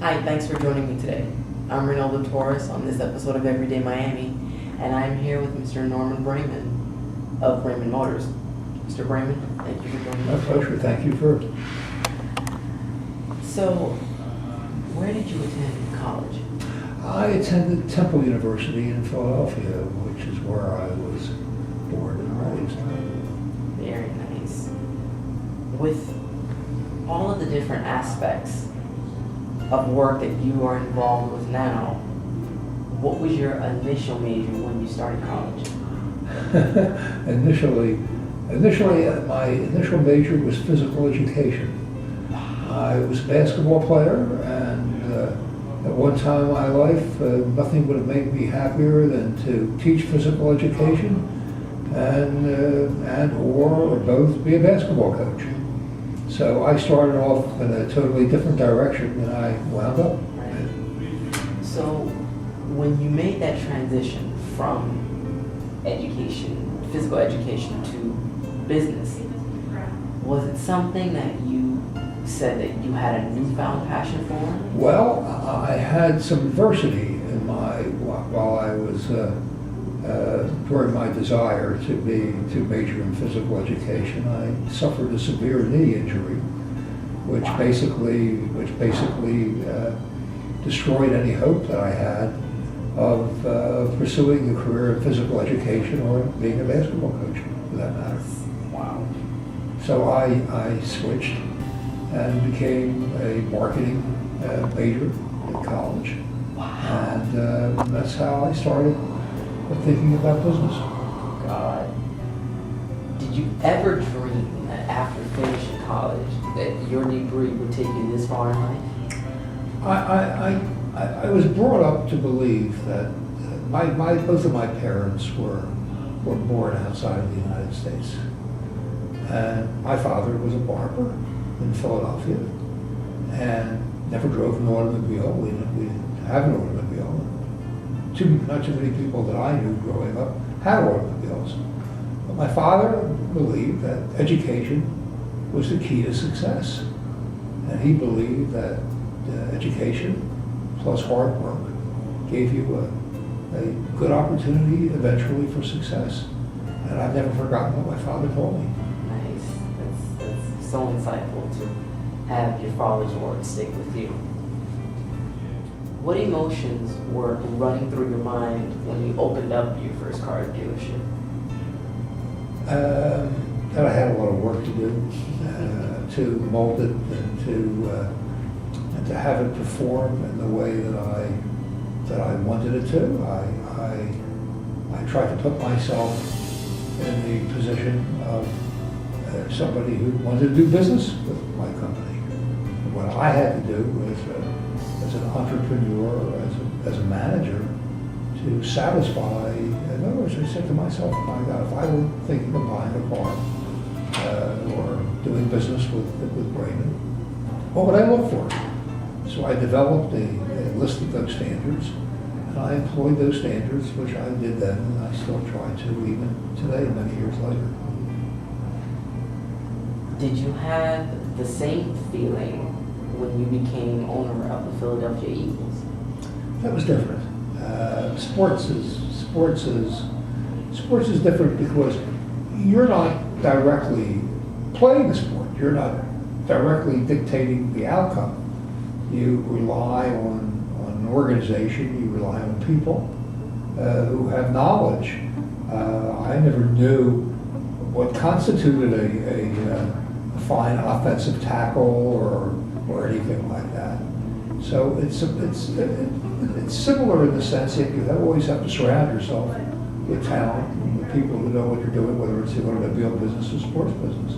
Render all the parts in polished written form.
Hi, thanks for joining me today. I'm Ronaldo Torres on this episode of Everyday Miami, and I'm here with Mr. Norman Brayman of Brayman Motors. Mr. Brayman, thank you for joining My us. pleasure. Thank you for. So, where did you attend college? I attended Temple University in Philadelphia, which is where I was born and raised. Very nice. With all of the different aspects of work that you are involved with now, what was your initial major when you started college? Initially, my initial major was physical education. I was a basketball player, and at one time in my life, nothing would have made me happier than to teach physical education and or both be a basketball coach. So I started off in a totally different direction than I wound up. Right. So, when you made that transition from education, physical education to business, was it something that you said that you had a newfound passion for? Well, I had some adversity in while I was during my desire to major in physical education. I suffered a severe knee injury, which basically destroyed any hope that I had of pursuing a career in physical education or being a basketball coach, for that matter. Wow. So I switched and became a marketing major in college. Wow. And that's how I started thinking about business. God. Did you ever dream that after finishing college that your degree would take you this far in life? I was brought up to believe that both of my parents were born outside of the United States. And my father was a barber in Philadelphia and never drove an automobile. We didn't have an automobile. Not too many people that I knew growing up had automobiles. But my father believed that education was the key to success. And he believed that education plus hard work gave you a good opportunity eventually for success. And I've never forgotten what my father told me. Nice. That's so insightful to have your father's words stick with you. What emotions were running through your mind when you opened up your first car dealership? That I had a lot of work to do to mold it and to have it perform in the way that I wanted it to. I tried to put myself in the position of somebody who wanted to do business with my company. What I had to do was, as an entrepreneur, as a manager, to satisfy. In other words, I said to myself, my God, if I were thinking of buying a car or doing business with Brayman, what would I look for? So I developed a list of those standards, and I employed those standards, which I did then, and I still try to even today, many years later. Did you have the same feeling when you became owner of the Philadelphia Eagles? That was different. Sports is different because you're not directly playing the sport. You're not directly dictating the outcome. You rely on an organization. You rely on people who have knowledge. I never knew what constituted a fine offensive tackle or anything like that. So it's similar in the sense that you always have to surround yourself with talent and with people who know what you're doing, whether it's the automobile business or sports business.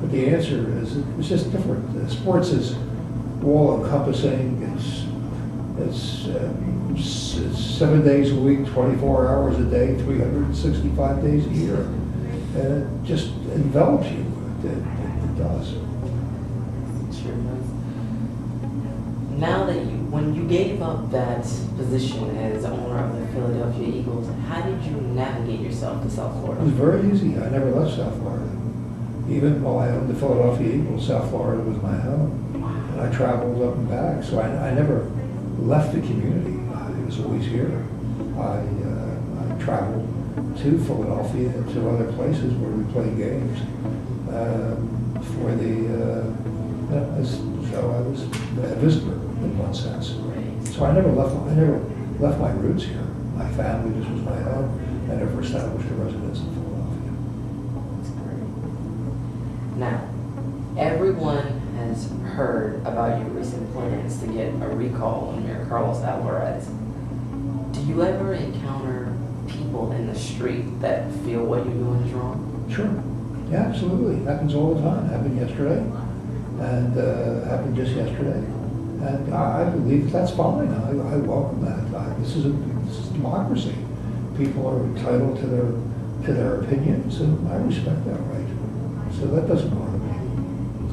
But the answer is it's just different. Sports is all encompassing. It's 7 days a week, 24 hours a day, 365 days a year, and it just envelops you. It does. It sure does. Now that when you gave up that position as owner of the Philadelphia Eagles, how did you navigate yourself to South It was Florida? very easy. I never left South Florida. Even while I owned the Philadelphia Eagles, South Florida was my home. And and I traveled up and back. So I never left the community. I was always here. I traveled to Philadelphia and to other places where we played games for the. So I was a visitor in one sense. So I never left my roots here. My family, this was my home. I never established a residence in Philadelphia. That's great. Now, everyone has heard about your recent plans to get a recall on Mayor Carlos Alvarez. Do you ever encounter people in the street that feel what you're doing is wrong? Sure. Yeah, absolutely. Happens all the time. Happened yesterday, and happened just yesterday. And I believe that's fine. I welcome that. This is democracy. People are entitled to their opinions, and I respect that right. So that doesn't bother me.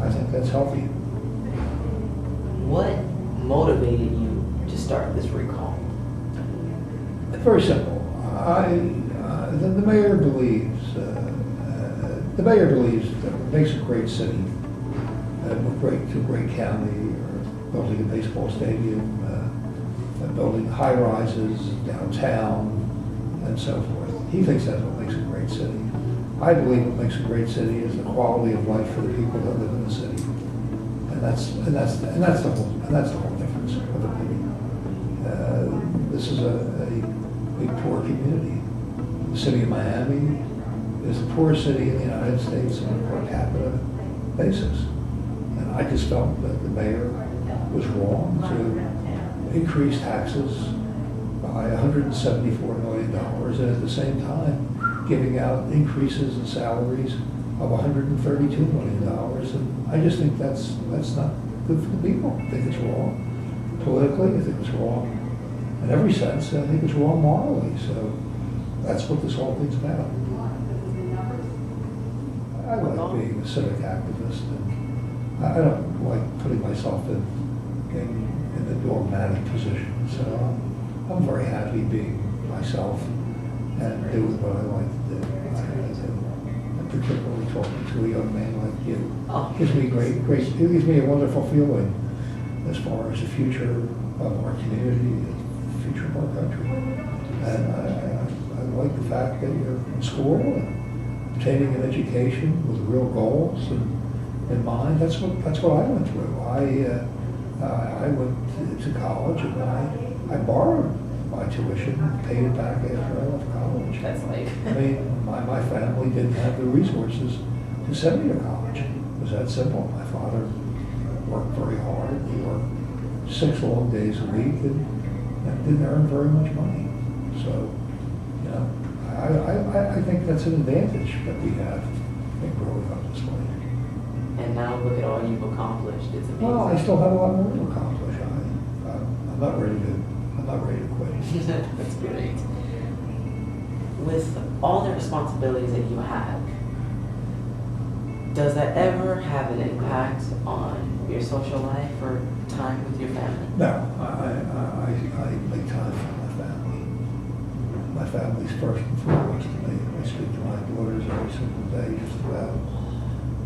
I think that's healthy. What motivated you to start this recall? Very simple. The mayor believes that it makes a great city, a great county, or building a baseball stadium, building high rises downtown, and so forth. He thinks that's what makes a great city. I believe what makes a great city is the quality of life for the people that live in the city, and that's the whole difference of opinion. This is a poor community. The city of Miami is the poorest city in the United States on a per capita basis, and I just felt that the mayor was wrong to increase taxes by $174 million, and at the same time giving out increases in salaries of $132 million. And I just think that's not good for the people. I think it's wrong politically. I think it's wrong in every sense. I think it's wrong morally. So that's what this whole thing's about. I like being a civic activist, and I don't like putting myself in the dogmatic position. So I'm very happy being myself and doing what I like to do. And particularly talking to a young man like you gives me it gives me a wonderful feeling as far as the future of our community, the future of our country. And I like the fact that you're in school and obtaining an education with real goals in mind. That's what I went through. I went to college and I borrowed my tuition and paid it back after I left college. That's like... I mean, my family didn't have the resources to send me to college. It was that simple. My father worked very hard. He worked 6 long days a week and didn't earn very much money. So, you know, I think that's an advantage that we have in growing up this way. And now look at all you've accomplished. It's amazing. Well, I still have a lot more to accomplish. I'm not ready to quit. That's great. With all the responsibilities that you have, does that ever have an impact on your social life or time with your family? No, I make time for my family. My family's first and foremost to me. I speak to my daughters every single day, just about.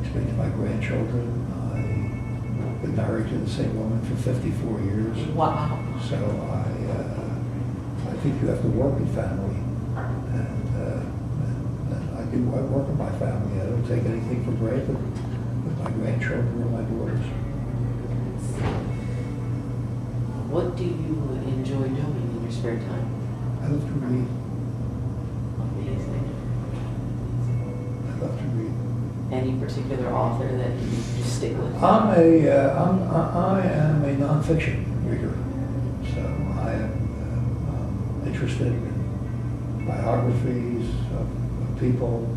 I speak to my grandchildren. I've been married to the same woman for 54 years. Wow. So I think you have to work with family, and I work with my family. I don't take anything for granted with my grandchildren or my daughters. What do you enjoy doing in your spare time? I love to read. Amazing. I love to read. Any particular author that you stick with? I am a nonfiction reader, so I am interested in biographies of people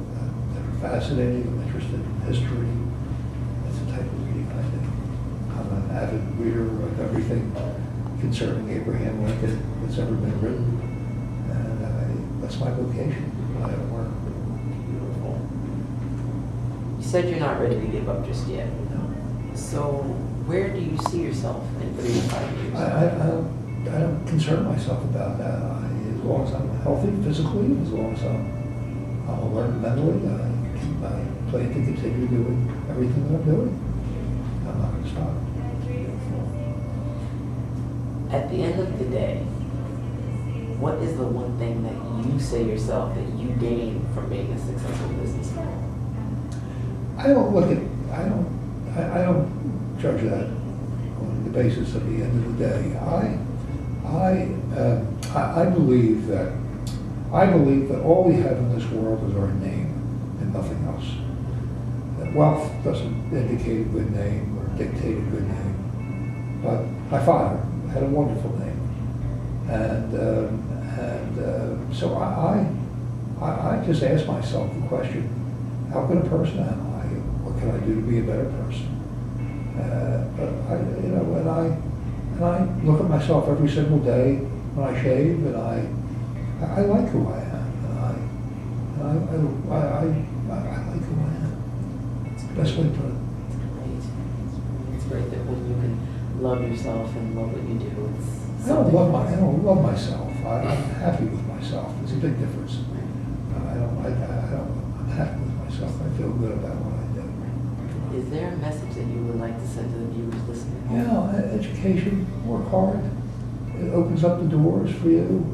that are fascinating. I'm interested in history. That's the type of reading I do. I'm an avid reader of everything concerning Abraham Lincoln that's ever been written, and that's my vocation when I work. Beautiful. You said you're not ready to give up just yet. So where do you see yourself in 3 to 5 years? I don't concern myself about that. As long as I'm healthy physically, as long as I'm alert mentally, I plan to continue doing everything that I'm doing. I'm not going to stop. At the end of the day, what is the one thing that you say yourself that you gain from being a successful businessman? I don't look at, I don't judge that on the basis of the end of the day. I believe that all we have in this world is our name and nothing else. That wealth doesn't indicate a good name or dictate a good name. But my father had a wonderful name, so I just ask myself the question: how good a person am I? What can I do to be a better person? But I look at myself every single day when I shave, and I like who I am, and I like who I am. It's the best way to put it. It's great that when you can love yourself and love what you do, it's I don't love myself. I'm happy with myself. There's a big difference. I'm happy with myself. I feel good about what I do. Is there a message that you would like to send to the viewers listening? Yeah, education, work hard. It opens up the doors for you.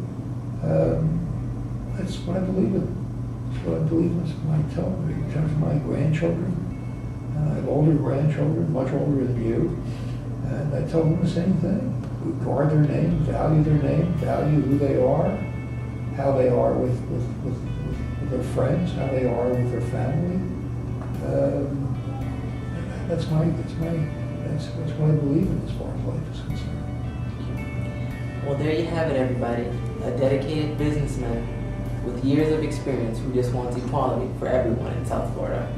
That's what I believe in. That's what I believe in. That's what I tell them in terms of my grandchildren. I have older grandchildren, much older than you. And I tell them the same thing. Guard their name, value who they are, how they are with their friends, how they are with their family. That's what I believe in as far as life is concerned. Well, there you have it, everybody. A dedicated businessman with years of experience who just wants equality for everyone in South Florida.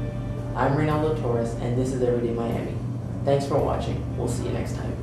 I'm Reynaldo Torres, and this is Everyday Miami. Thanks for watching. We'll see you next time.